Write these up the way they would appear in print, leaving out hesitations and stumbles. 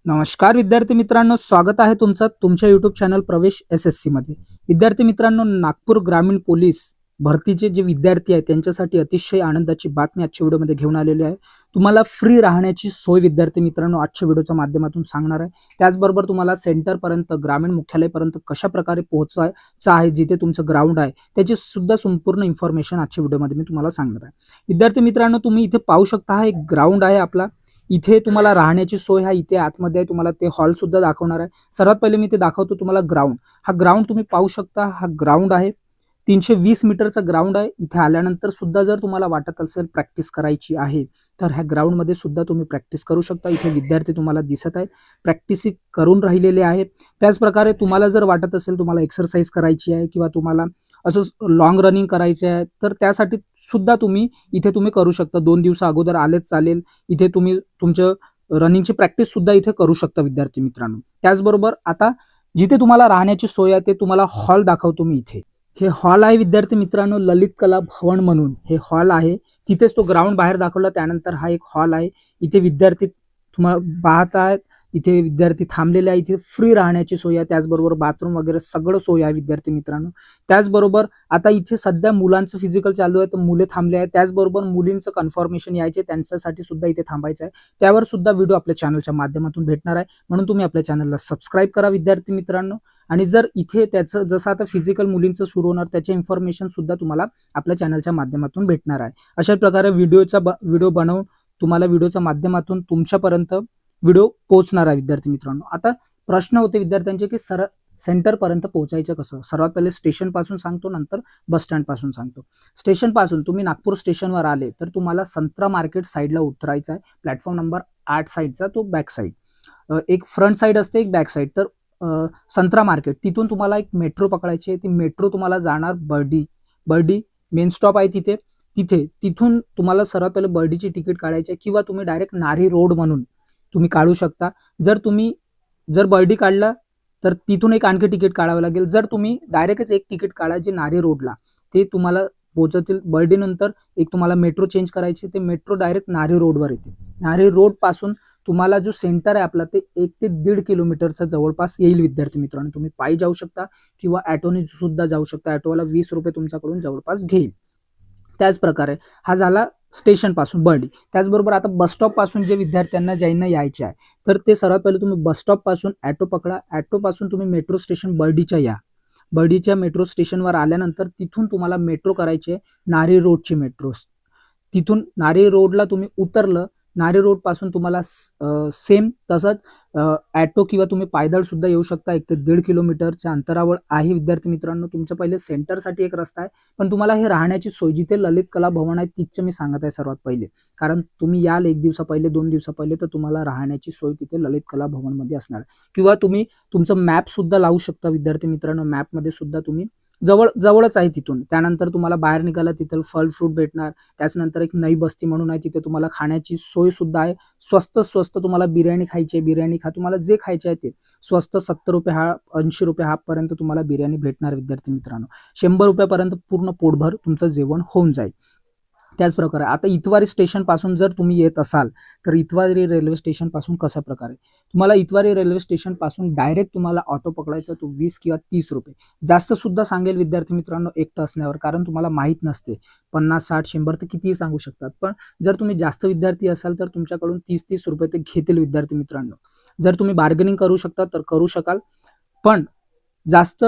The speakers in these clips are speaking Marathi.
नमस्कार विद्यार्थी मित्रांनो, स्वागत आहे तुमचं तुमच्या यूट्यूब चॅनल प्रवेश SSC मध्ये. विद्यार्थी मित्रांनो, नागपूर ग्रामीण पोलीस भरतीचे जे विद्यार्थी आहेत त्यांच्यासाठी अतिशय आनंदाची बातमी आजच्या व्हिडिओमध्ये घेऊन आलेली आहे. तुम्हाला फ्री राहण्याची सोय विद्यार्थी मित्रांनो आजच्या व्हिडिओच्या माध्यमातून सांगणार आहे. त्याचबरोबर तुम्हाला सेंटरपर्यंत ग्रामीण मुख्यालयापर्यंत कशा प्रकारे पोहोचायचं आहे, जिथे तुमचं ग्राउंड आहे त्याची सुद्धा संपूर्ण इन्फॉर्मेशन आजच्या व्हिडिओमध्ये मी तुम्हाला सांगणार आहे. विद्यार्थी मित्रांनो, तुम्ही इथे पाहू शकता, हा एक ग्राउंड आहे आपला. इथे तुम्हाला राहण्याची सोय हा इथे आतमध्ये आहे. तुम्हाला ते हॉल सुद्धा दाखवणार आहे. सर्वात पहिले मी ते दाखवतो तुम्हाला ग्राउंड. हा ग्राउंड तुम्ही पाहू शकता, हा ग्राउंड आहे. 320 मीटरचा ग्राउंड आहे. इथे आल्यानंतर सुद्धा जर तुम्हाला वाटत असेल प्रॅक्टिस करायची आहे तर ह्या ग्राउंडमध्ये सुद्धा तुम्ही प्रॅक्टिस करू शकता. इथे विद्यार्थी तुम्हाला दिसत आहेत, प्रॅक्टिस करून राहिलेले आहेत. त्याचप्रकारे तुम्हाला जर वाटत असेल तुम्हाला एक्सरसाइज करायची आहे किंवा तुम्हाला असं लॉंग रनिंग करायचे आहे तर त्यासाठी सुद्धा इथे तुम्ही करू शकता. 2 दिवस अगोदर आलेच चालेल. इथे तुम्ही तुमचं रनिंगची प्रॅक्टिस सुद्धा इथे करू शकता विद्यार्थी मित्रांनो. त्याचबरोबर आता जिथे तुम्हाला राहण्याची सोय आहे ते तुम्हाला हॉल दाखवतो मी इथे. हे हॉल आहे विद्यार्थी मित्रांनो, ललित कला भवन म्हणून हे हॉल आहे. तिथेच तो ग्राउंड बाहेर दाखवला, त्यानंतर हा एक हॉल आहे. इथे विद्यार्थी तुम्हाला पाहत आहेत, इथे विद्यार्थी थांबलेले आहे. इथे फ्री राहण्याची सोय आहे, त्याचबरोबर बाथरूम वगैरे सगळं सोय आहे विद्यार्थी मित्रांनो. त्याचबरोबर आता इथे सध्या मुलांचं फिजिकल चालू आहे तर मुले थांबले आहेत. त्याचबरोबर मुलींचं कन्फर्मेशन यायचे त्यांच्यासाठी सुद्धा इथे थांबायचं आहे. त्यावर सुद्धा व्हिडिओ आपल्या चॅनलच्या माध्यमातून भेटणार आहे. म्हणून तुम्ही आपल्या चॅनलला सबस्क्राईब करा विद्यार्थी मित्रांनो. आणि जर इथे त्याचं जसं आता फिजिकल मुलींचं सुरू होणार त्याचे इन्फॉर्मेशन सुद्धा तुम्हाला आपल्या चॅनलच्या माध्यमातून भेटणार आहे. अशा प्रकारे व्हिडिओ बनवून तुम्हाला व्हिडिओच्या माध्यमातून तुमच्यापर्यंत व्हिडिओ पोहोचणार आहे विद्यार्थी मित्रांनो. आता प्रश्न होते विद्यार्थ्यांचे की सेंटरपर्यंत पोहोचायचं कसं. सर्वात पहिले स्टेशन पासून सांगतो, नंतर बस स्टँड पासून सांगतो. स्टेशन पासून तुम्ही नागपूर स्टेशनवर आले तर तुम्हाला संत्रा मार्केट साईडला उतरायचं आहे. प्लॅटफॉर्म नंबर 8 साईडचा तो बॅक साईड, एक फ्रंट साईड असते एक बॅक साईड. तर संत्रा मार्केट तिथून तुम्हाला एक मेट्रो पकडायची आहे. ती मेट्रो तुम्हाला जाणार बर्डी मेन स्टॉप आहे तिथून तुम्हाला सर्वात पहिले बर्डीची तिकीट काढायची आहे किंवा तुम्ही डायरेक्ट नारी रोड म्हणून तुम्ही काढू शकता. जर बर्डी काढला तर तिथून एक आणखी तिकीट काढावं लागेल. जर तुम्ही डायरेक्टच एक तिकीट काढायचे नारी रोडला, ते तुम्हाला पोहोचतील. बर्डी नंतर एक तुम्हाला मेट्रो चेंज करायची, ते मेट्रो डायरेक्ट नारी रोडवर येते. नारी रोड पासून तुम्हाला जो सेंटर आहे आपला ते 1 ते 1.5 किलोमीटरचा जवळपास येईल विद्यार्थी मित्रांनो. तुम्ही पायी जाऊ शकता किंवा ॲटोने सुद्धा जाऊ शकता. ॲटोवाला 20 रुपये तुमच्याकडून जवळपास घेईल. त्याच प्रकारे हा झाला स्टेशन पासून बर्डी. त्याचबरोबर आता बसस्टॉप पासून जे विद्यार्थ्यांना ज्यांना यायचे आहे तर ते सर्वात पहिले तुम्ही बसस्टॉप पासून ॲटो पकडा. ॲटो पासून तुम्ही मेट्रो स्टेशन बर्डीच्या मेट्रो स्टेशनवर आल्यानंतर तिथून तुम्हाला मेट्रो करायची आहे, नारी रोडची मेट्रो. तिथून नारी रोडला तुम्ही उतरलं, नारी रोड पासून तुम्हाला सेम तसंच ॲटो किंवा तुम्ही पायदळ सुद्धा येऊ शकता. 1 ते 1.5 किलोमीटरच्या अंतरावर आहे विद्यार्थी मित्रांनो. तुमच्या पहिले सेंटरसाठी एक रस्ता आहे, पण तुम्हाला हे राहण्याची सोय जिथे ललित कला भवन आहे तिथचं मी सांगत आहे सर्वात पहिले. कारण तुम्ही याल 1 दिवसा पहिले 2 दिवसा पहिले तर तुम्हाला राहण्याची सोय तिथे ललित कला भवनमध्ये असणार. किंवा तुम्ही तुमचं मॅप सुद्धा लावू शकता विद्यार्थी मित्रांनो. मॅपमध्ये सुद्धा तुम्ही जवळच आहे तिथून. त्यानंतर तुम्हाला बाहेर निघाला तिथं फल फ्रूट भेटणार. त्याच्यानंतर एक नई बस्ती म्हणून आहे, तिथे तुम्हाला खाण्याची सोय सुद्धा आहे. स्वस्त तुम्हाला बिर्याणी खायची आहे, बिर्याणी खा. तुम्हाला जे खायचे आहे ते स्वस्त 70 रुपये हाफ, 80 रुपये हाफपर्यंत तुम्हाला बिर्याणी भेटणार विद्यार्थी मित्रांनो. 100 रुपयापर्यंत पूर्ण पोटभर तुमचं जेवण होऊन जाईल. त्याचप्रकारे आता इतवारी स्टेशन पासून जर तुम्ही येत असाल तर इतवारी रेल्वे स्टेशन पासून कशा प्रकारे तुम्हाला इतवारी रेल्वे स्टेशन पासून डायरेक्ट तुम्हाला ऑटो पकडायचा, तो 20 किंवा 30 रुपये जास्त सुद्धा सांगेल विद्यार्थी मित्रांनो एकटं असण्यावर. कारण तुम्हाला माहीत नसते 50, 60, 100 तर कितीही सांगू शकतात. पण जर तुम्ही जास्त विद्यार्थी असाल तर तुमच्याकडून 30 रुपये ते घेतील विद्यार्थी मित्रांनो. जर तुम्ही बार्गेनिंग करू शकता तर करू शकाल, पण जास्त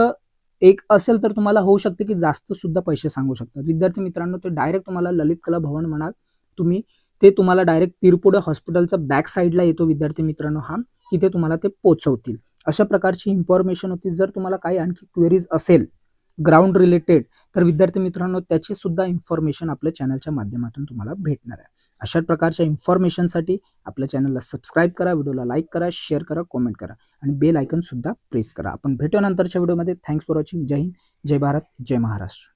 एक असेल तर तुम्हाला होऊ शकते की जास्त सुद्धा पैसे सांगू शकतात विद्यार्थी मित्रांनो. ते डायरेक्ट तुम्हाला ललित कला भवन म्हणाल तुम्ही, ते तुम्हाला डायरेक्ट तिरपुडे हॉस्पिटलचा बॅक साईडला येतो विद्यार्थी मित्रांनो. तिथे तुम्हाला ते पोहोचवतील. अशा प्रकारची इन्फॉर्मेशन होती. जर तुम्हाला काही आणखी क्वेरीज असेल ग्राउंड रिलेटेड तर विद्यार्थी मित्रांनो त्याची सुद्धा इन्फॉर्मेशन आपल्या चॅनलच्या माध्यमातून तुम्हाला भेटणार आहे. अशा प्रकारच्या इन्फॉर्मेशनसाठी आपल्या चॅनलला सबस्क्राईब करा, व्हिडिओला लाईक करा, शेअर करा, कमेंट करा आणि बेल आयकन सुद्धा प्रेस करा. आपण भेटू नंतरच्या व्हिडिओमध्ये. Thanks for watching. जय हिंद, जय भारत, जय महाराष्ट्र.